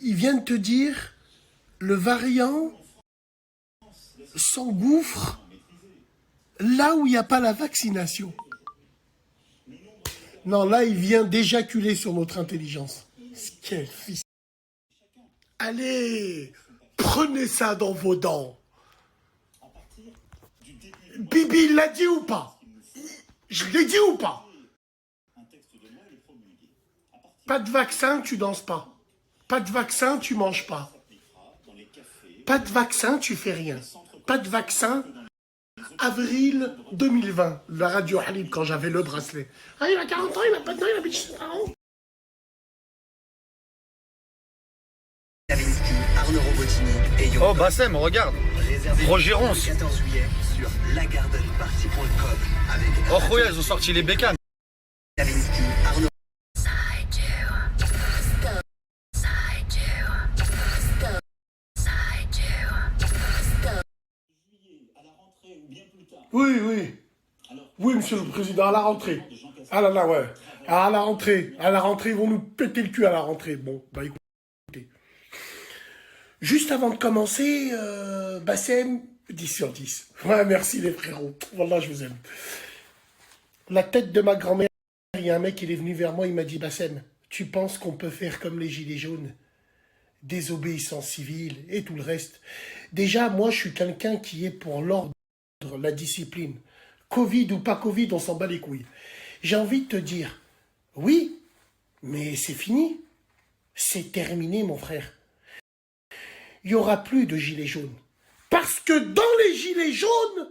Il vient de te dire, le variant s'engouffre là où il n'y a pas la vaccination. Non, là, il vient d'éjaculer sur notre intelligence. Quel fils. Allez, prenez ça dans vos dents. Bibi, il l'a dit ou pas? Je l'ai dit ou pas? Pas de vaccin, tu danses pas. Pas de vaccin, tu manges pas. Pas de vaccin, tu fais rien. Pas de vaccin. Avril 2020, la radio Halib, quand j'avais le bracelet. Ah, il a 40 ans, il a pas de dents, il habite chez ses parents. Arnaud Robotini et Yo. Oh Bassem, regarde. Roger Ronce. Le 14 juillet sur lagardenparty.com avec Oh Khoya, ils ont sorti les bécanes. Kavinsky, Arnaud. Oui, oui. Oui, monsieur le président, à la rentrée. Ah là là, ouais. À la rentrée. À la rentrée, ils vont nous péter le cul à la rentrée. Bon, bah écoutez. Juste avant de commencer, Bassem, 10 sur 10. Ouais, merci les frérots. Wallah, je vous aime. La tête de ma grand-mère, il y a un mec, il est venu vers moi, il m'a dit, Bassem, tu penses qu'on peut faire comme les gilets jaunes? Désobéissance civile et tout le reste. Déjà, moi, je suis quelqu'un qui est pour l'ordre, la discipline. Covid ou pas Covid, on s'en bat les couilles. J'ai envie de te dire, oui, mais c'est fini. C'est terminé, mon frère. Il n'y aura plus de gilets jaunes. Parce que dans les gilets jaunes,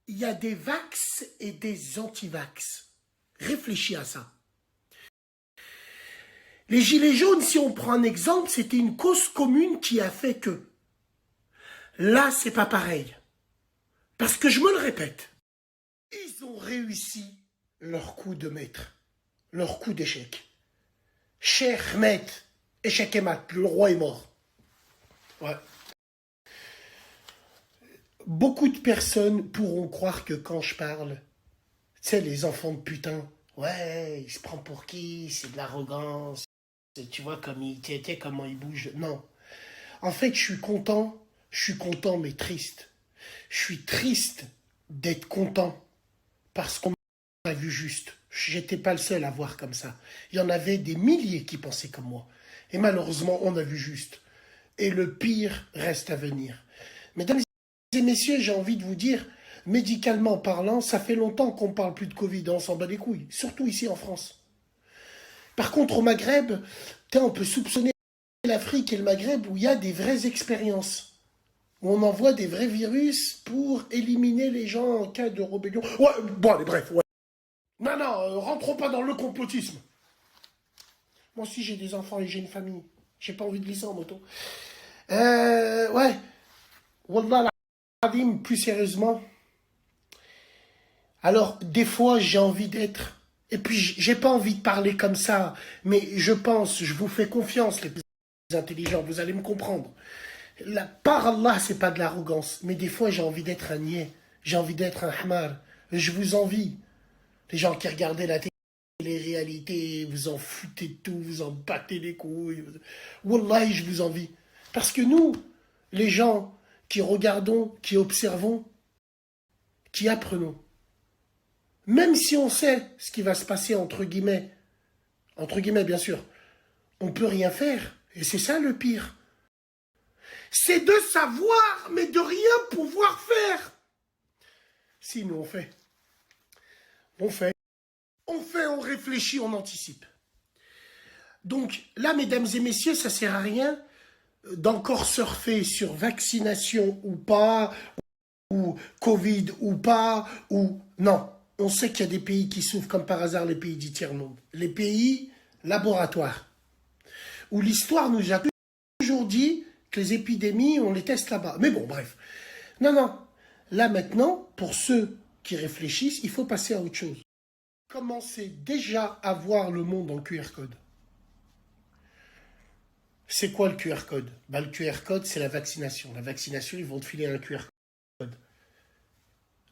il y a des vax et des anti-vax. Réfléchis à ça. Les gilets jaunes, si on prend un exemple, c'était une cause commune qui a fait que. Là, c'est pas pareil. Parce que je me le répète, ils ont réussi leur coup de maître, leur coup d'échec. Cher Ahmed, échec et mat, le roi est mort. Ouais. Beaucoup de personnes pourront croire que quand je parle, tu sais, les enfants de putain, ouais, il se prend pour qui, c'est de l'arrogance, tu vois comme il était, comment il bouge. Non. En fait, je suis content mais triste. Je suis triste d'être content parce qu'on m'a vu juste. J'étais pas le seul à voir comme ça. Il y en avait des milliers qui pensaient comme moi. Et malheureusement, on a vu juste. Et le pire reste à venir. Mesdames et messieurs, j'ai envie de vous dire, médicalement parlant, ça fait longtemps qu'on parle plus de Covid, on s'en bat les couilles. Surtout ici en France. Par contre, au Maghreb, on peut soupçonner l'Afrique et le Maghreb où il y a des vraies expériences. Où on envoie des vrais virus pour éliminer les gens en cas de rébellion. Ouais, bon, allez, bref, ouais. Non, non, rentrons pas dans le complotisme. Moi aussi, j'ai des enfants et j'ai une famille. J'ai pas envie de glisser en moto. Ouais. Wallah, al-Azim, plus sérieusement. Alors, des fois, j'ai envie d'être... Et puis, j'ai pas envie de parler comme ça, mais je pense, je vous fais confiance, les plus intelligents, vous allez me comprendre. Par Allah, c'est pas de l'arrogance, mais des fois j'ai envie d'être un niais, j'ai envie d'être un hamar, je vous envie. Les gens qui regardaient la télé-réalité, vous en foutez de tout, vous en battez les couilles. Wallahi, je vous envie. Parce que nous, les gens qui regardons, qui observons, qui apprenons, même si on sait ce qui va se passer entre guillemets bien sûr, on peut rien faire. Et c'est ça le pire. C'est de savoir, mais de rien pouvoir faire. Si, nous, on fait. On fait. On fait, on réfléchit, on anticipe. Donc, là, mesdames et messieurs, ça ne sert à rien d'encore surfer sur vaccination ou pas, ou Covid ou pas, ou... Non, on sait qu'il y a des pays qui souffrent, comme par hasard les pays du tiers-monde. Les pays laboratoires, où l'histoire nous a toujours dit que les épidémies, on les teste là-bas. Mais bon, bref. Non, non. Là, maintenant, pour ceux qui réfléchissent, il faut passer à autre chose. Commencez déjà à voir le monde en QR code. C'est quoi le QR code? Le QR code, c'est la vaccination. La vaccination, ils vont te filer un QR code.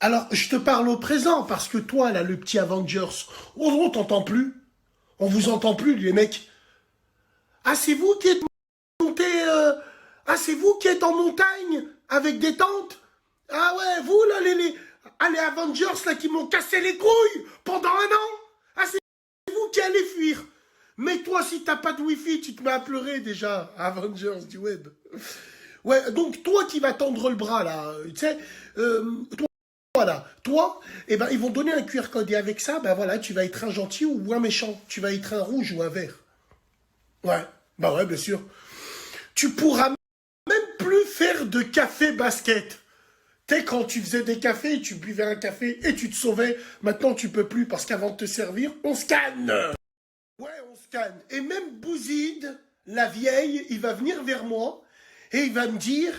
Alors, je te parle au présent, parce que toi, là, le petit Avengers, on t'entend plus. On vous entend plus, les mecs. Ah, c'est vous qui êtes monté... Ah, c'est vous qui êtes en montagne, avec des tentes. Ah ouais, vous, là, les Avengers, là, qui m'ont cassé les couilles pendant 1 an. Ah, c'est vous qui allez fuir. Mais toi, si t'as pas de Wi-Fi, tu te mets à pleurer, déjà, Avengers du web. Ouais, donc, toi qui vas tendre le bras, là, tu sais, voilà, toi, eh ben, ils vont donner un QR code et avec ça, ben voilà, tu vas être un gentil ou un méchant. Tu vas être un rouge ou un vert. Ouais, bah ouais, bien sûr. Tu pourras même plus faire de café basket. Tu sais, quand tu faisais des cafés, tu buvais un café et tu te sauvais. Maintenant, tu peux plus parce qu'avant de te servir, on scanne. Ouais, on scanne. Et même Bouzide, la vieille, il va venir vers moi et il va me dire...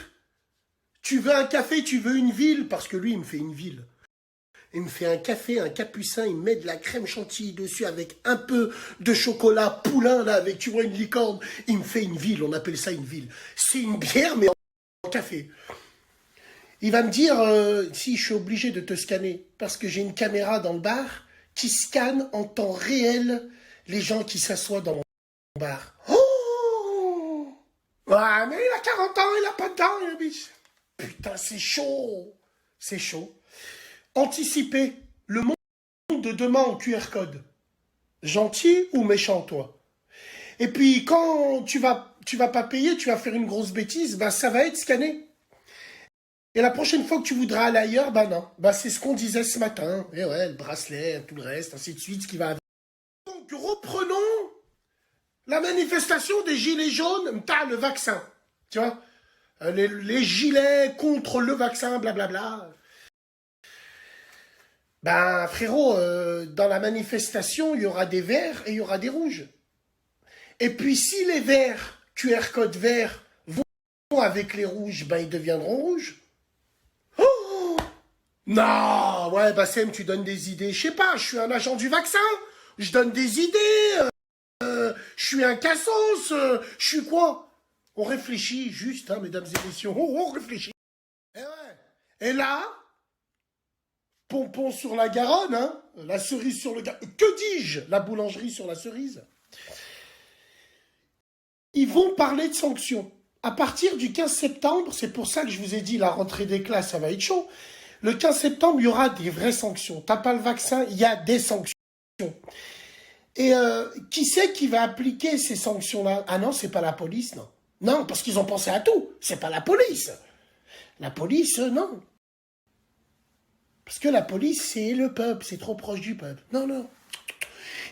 Tu veux un café, tu veux une ville, parce que lui, il me fait une ville. Il me fait un café, un capucin, il me met de la crème chantilly dessus avec un peu de chocolat poulain, là, avec, tu vois, une licorne. Il me fait une ville, on appelle ça une ville. C'est une bière, mais en café. Il va me dire, si je suis obligé de te scanner, parce que j'ai une caméra dans le bar qui scanne en temps réel les gens qui s'assoient dans mon bar. Oh! Ouais, mais il a 40 ans, il a pas de dents, le biche. Putain, c'est chaud. C'est chaud. Anticiper le monde de demain en QR code. Gentil ou méchant, toi? Et puis, quand tu vas pas payer, tu vas faire une grosse bêtise, bah ça va être scanné. Et la prochaine fois que tu voudras aller ailleurs, bah non. Bah c'est ce qu'on disait ce matin. Et ouais, le bracelet, tout le reste, ainsi de suite, ce qui va avec. Donc, reprenons la manifestation des gilets jaunes, t'as le vaccin. Tu vois? Les gilets contre le vaccin, blablabla. Ben, frérot, dans la manifestation, il y aura des verts et il y aura des rouges. Et puis, si les verts, QR code vert, vont avec les rouges, ben, ils deviendront rouges. Oh non, ouais, Bassem, tu donnes des idées. Je sais pas, je suis un agent du vaccin. Je donne des idées. Je suis un cassos. Je suis quoi? On réfléchit juste, hein, mesdames et messieurs. On réfléchit. Et ouais. Et là, pompon sur la Garonne, hein, la cerise sur le Garonne. Que dis-je? La boulangerie sur la cerise. Ils vont parler de sanctions. À partir du 15 septembre, c'est pour ça que je vous ai dit, la rentrée des classes, ça va être chaud. Le 15 septembre, il y aura des vraies sanctions. T'as pas le vaccin, il y a des sanctions. Et qui c'est qui va appliquer ces sanctions-là? Ah non, c'est pas la police, non. Non, parce qu'ils ont pensé à tout. C'est pas la police. La police, non. Parce que la police, c'est le peuple. C'est trop proche du peuple. Non, non.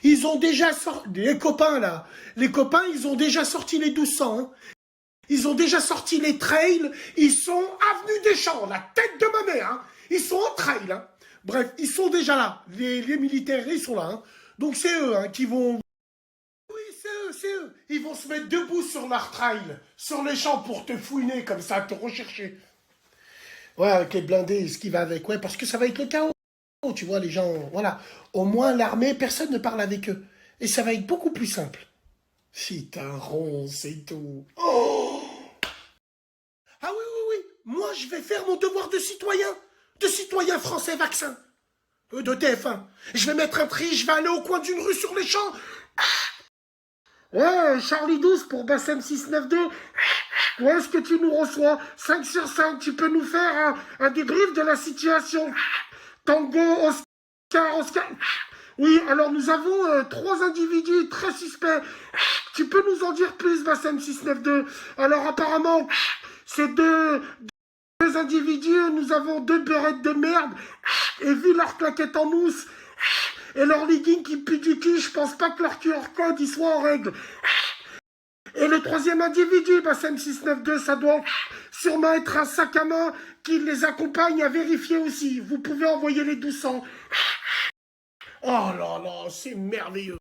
Ils ont déjà sorti... Les copains, là. Les copains, ils ont déjà sorti les 1200. Hein. Ils ont déjà sorti les trails. Ils sont avenue des Champs. La tête de ma mère. Hein. Ils sont en trail. Hein. Bref, ils sont déjà là. Les militaires, ils sont là. Hein. Donc, c'est eux hein, qui vont... C'est eux. Ils vont se mettre debout sur leur trail, sur les champs pour te fouiner comme ça, te rechercher. Ouais, avec les blindés, ce qui va avec, ouais, parce que ça va être le chaos. Tu vois, les gens, voilà. Au moins, l'armée, personne ne parle avec eux. Et ça va être beaucoup plus simple. Si t'as un rond, c'est tout. Oh ah oui, oui, oui. Moi, je vais faire mon devoir de citoyen français vaccin. De TF1. Je vais mettre un tri, je vais aller au coin d'une rue sur les champs. Ouais, Charlie 12 pour Bassem 692. Ouais, est-ce que tu nous reçois 5 sur 5, tu peux nous faire un débrief de la situation. Tango, Oscar. Oui, alors nous avons 3 individus très suspects. Tu peux nous en dire plus, Bassem 692? Alors apparemment, ces deux individus, nous avons 2 beurettes de merde. Et vu leur claquette en mousse... Et leur legging qui pue du cul, je pense pas que leur QR code il soit en règle. Et le 3e individu, Bassem 692, ça doit sûrement être un sac à main qui les accompagne à vérifier aussi. Vous pouvez envoyer les 1200. Oh là là, c'est merveilleux.